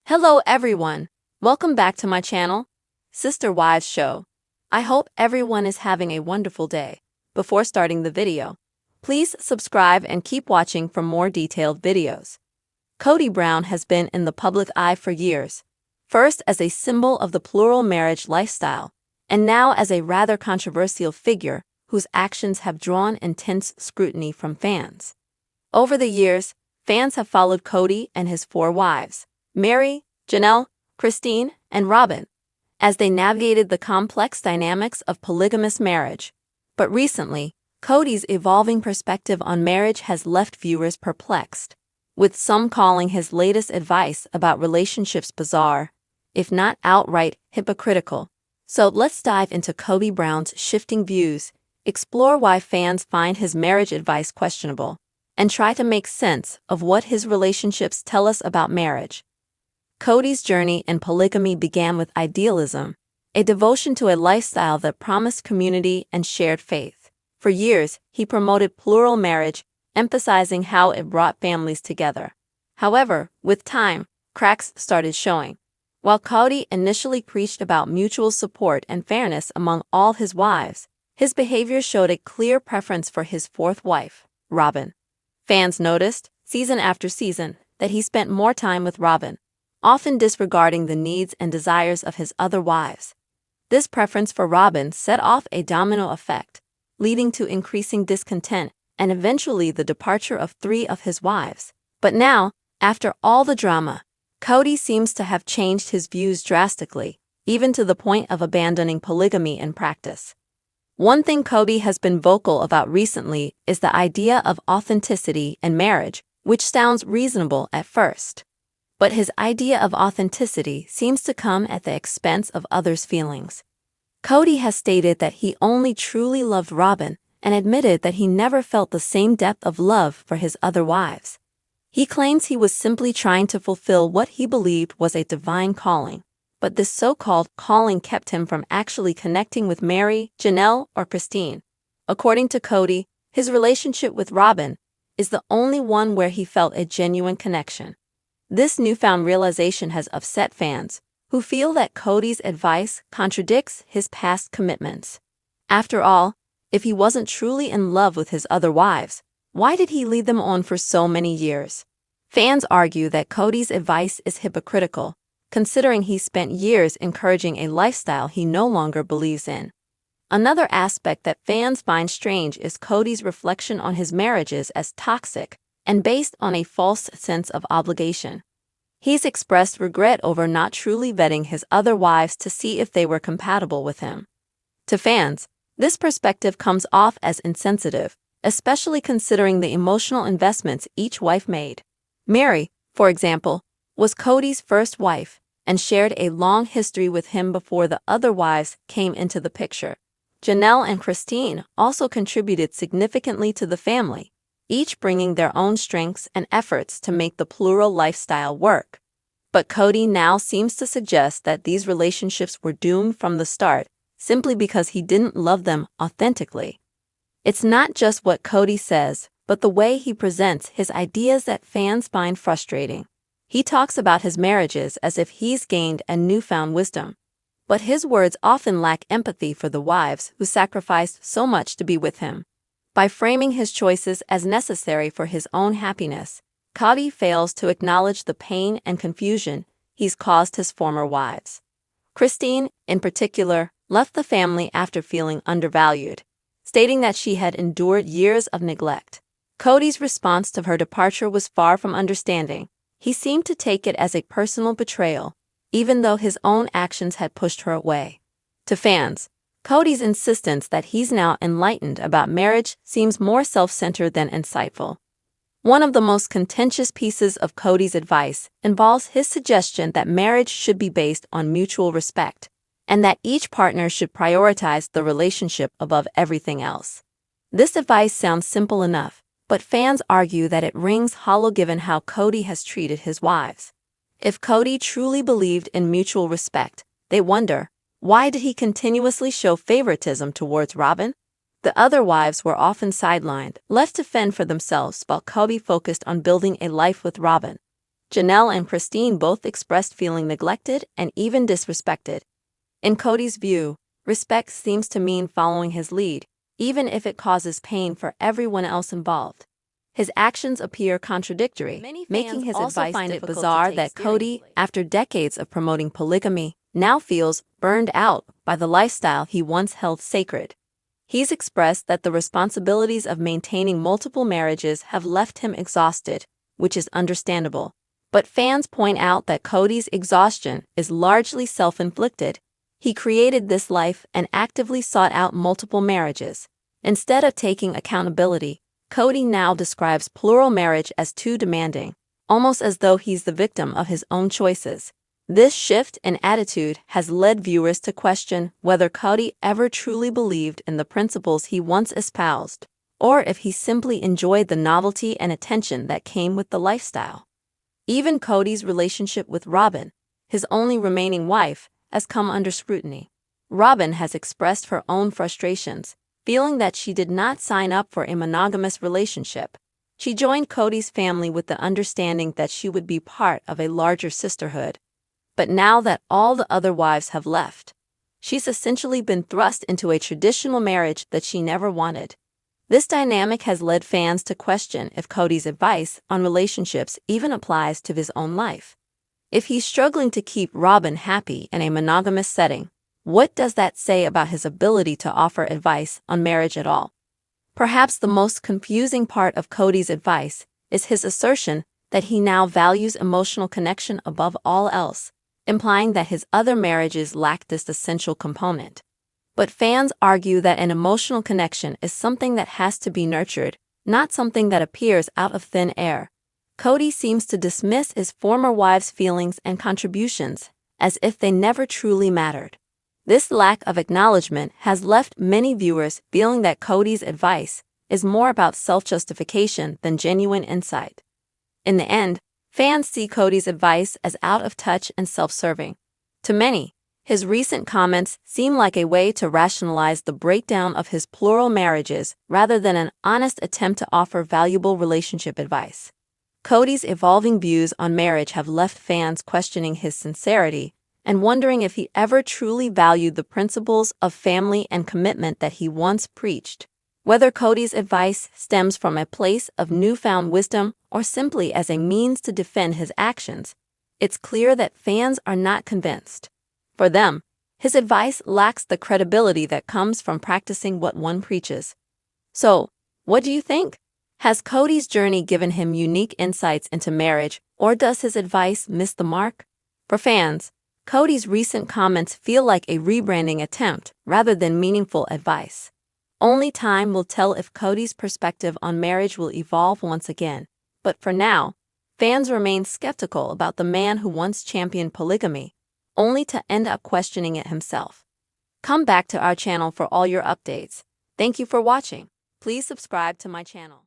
Hello everyone, welcome back to my channel, Sister Wives Show. I hope everyone is having a wonderful day. Before starting the video, please subscribe and keep watching for more detailed videos. Kody Brown has been in the public eye for years, first as a symbol of the plural marriage lifestyle, and now as a rather controversial figure whose actions have drawn intense scrutiny from fans. Over the years, fans have followed Kody and his four wives, Mary, Janelle, Christine, and Robin, as they navigated the complex dynamics of polygamous marriage. But recently, Kody's evolving perspective on marriage has left viewers perplexed, with some calling his latest advice about relationships bizarre, if not outright hypocritical. So let's dive into Kody Brown's shifting views, explore why fans find his marriage advice questionable, and try to make sense of what his relationships tell us about marriage. Kody's journey in polygamy began with idealism, a devotion to a lifestyle that promised community and shared faith. For years, he promoted plural marriage, emphasizing how it brought families together. However, with time, cracks started showing. While Kody initially preached about mutual support and fairness among all his wives, his behavior showed a clear preference for his fourth wife, Robin. Fans noticed, season after season, that he spent more time with Robin, often disregarding the needs and desires of his other wives. This preference for Robin set off a domino effect, leading to increasing discontent and eventually the departure of three of his wives. But now, after all the drama, Kody seems to have changed his views drastically, even to the point of abandoning polygamy in practice. One thing Kody has been vocal about recently is the idea of authenticity in marriage, which sounds reasonable at first. But his idea of authenticity seems to come at the expense of others' feelings. Kody has stated that he only truly loved Robin and admitted that he never felt the same depth of love for his other wives. He claims he was simply trying to fulfill what he believed was a divine calling, but this so-called calling kept him from actually connecting with Mary, Janelle, or Christine. According to Kody, his relationship with Robin is the only one where he felt a genuine connection. This newfound realization has upset fans, who feel that Kody's advice contradicts his past commitments. After all, if he wasn't truly in love with his other wives, why did he lead them on for so many years? Fans argue that Kody's advice is hypocritical, considering he spent years encouraging a lifestyle he no longer believes in. Another aspect that fans find strange is Kody's reflection on his marriages as toxic and based on a false sense of obligation. He's expressed regret over not truly vetting his other wives to see if they were compatible with him. To fans, this perspective comes off as insensitive, especially considering the emotional investments each wife made. Mary, for example, was Kody's first wife and shared a long history with him before the other wives came into the picture. Janelle and Christine also contributed significantly to the family, each bringing their own strengths and efforts to make the plural lifestyle work. But Kody now seems to suggest that these relationships were doomed from the start simply because he didn't love them authentically. It's not just what Kody says, but the way he presents his ideas that fans find frustrating. He talks about his marriages as if he's gained a newfound wisdom, but his words often lack empathy for the wives who sacrificed so much to be with him. By framing his choices as necessary for his own happiness, Kody fails to acknowledge the pain and confusion he's caused his former wives. Christine, in particular, left the family after feeling undervalued, stating that she had endured years of neglect. Kody's response to her departure was far from understanding. He seemed to take it as a personal betrayal, even though his own actions had pushed her away. To fans, Kody's insistence that he's now enlightened about marriage seems more self-centered than insightful. One of the most contentious pieces of Kody's advice involves his suggestion that marriage should be based on mutual respect, and that each partner should prioritize the relationship above everything else. This advice sounds simple enough, but fans argue that it rings hollow given how Kody has treated his wives. If Kody truly believed in mutual respect, they wonder, why did he continuously show favoritism towards Robin? The other wives were often sidelined, left to fend for themselves while Kody focused on building a life with Robin. Janelle and Christine both expressed feeling neglected and even disrespected. In Kody's view, respect seems to mean following his lead, even if it causes pain for everyone else involved. His actions appear contradictory, making his advice find it bizarre that Kody, after decades of promoting polygamy, now feels burned out by the lifestyle he once held sacred. He's expressed that the responsibilities of maintaining multiple marriages have left him exhausted, which is understandable. But fans point out that Kody's exhaustion is largely self-inflicted. He created this life and actively sought out multiple marriages. Instead of taking accountability, Kody now describes plural marriage as too demanding, almost as though he's the victim of his own choices. This shift in attitude has led viewers to question whether Kody ever truly believed in the principles he once espoused, or if he simply enjoyed the novelty and attention that came with the lifestyle. Even Kody's relationship with Robyn, his only remaining wife, has come under scrutiny. Robyn has expressed her own frustrations, feeling that she did not sign up for a monogamous relationship. She joined Kody's family with the understanding that she would be part of a larger sisterhood. But now that all the other wives have left, she's essentially been thrust into a traditional marriage that she never wanted. This dynamic has led fans to question if Kody's advice on relationships even applies to his own life. If he's struggling to keep Robyn happy in a monogamous setting, what does that say about his ability to offer advice on marriage at all? Perhaps the most confusing part of Kody's advice is his assertion that he now values emotional connection above all else, implying that his other marriages lack this essential component. But fans argue that an emotional connection is something that has to be nurtured, not something that appears out of thin air. Kody seems to dismiss his former wives' feelings and contributions as if they never truly mattered. This lack of acknowledgement has left many viewers feeling that Kody's advice is more about self-justification than genuine insight. In the end, fans see Kody's advice as out of touch and self-serving. To many, his recent comments seem like a way to rationalize the breakdown of his plural marriages rather than an honest attempt to offer valuable relationship advice. Kody's evolving views on marriage have left fans questioning his sincerity and wondering if he ever truly valued the principles of family and commitment that he once preached. Whether Kody's advice stems from a place of newfound wisdom or simply as a means to defend his actions, it's clear that fans are not convinced. For them, his advice lacks the credibility that comes from practicing what one preaches. So, what do you think? Has Kody's journey given him unique insights into marriage, or does his advice miss the mark? For fans, Kody's recent comments feel like a rebranding attempt rather than meaningful advice. Only time will tell if Kody's perspective on marriage will evolve once again. But for now, fans remain skeptical about the man who once championed polygamy, only to end up questioning it himself. Come back to our channel for all your updates. Thank you for watching. Please subscribe to my channel.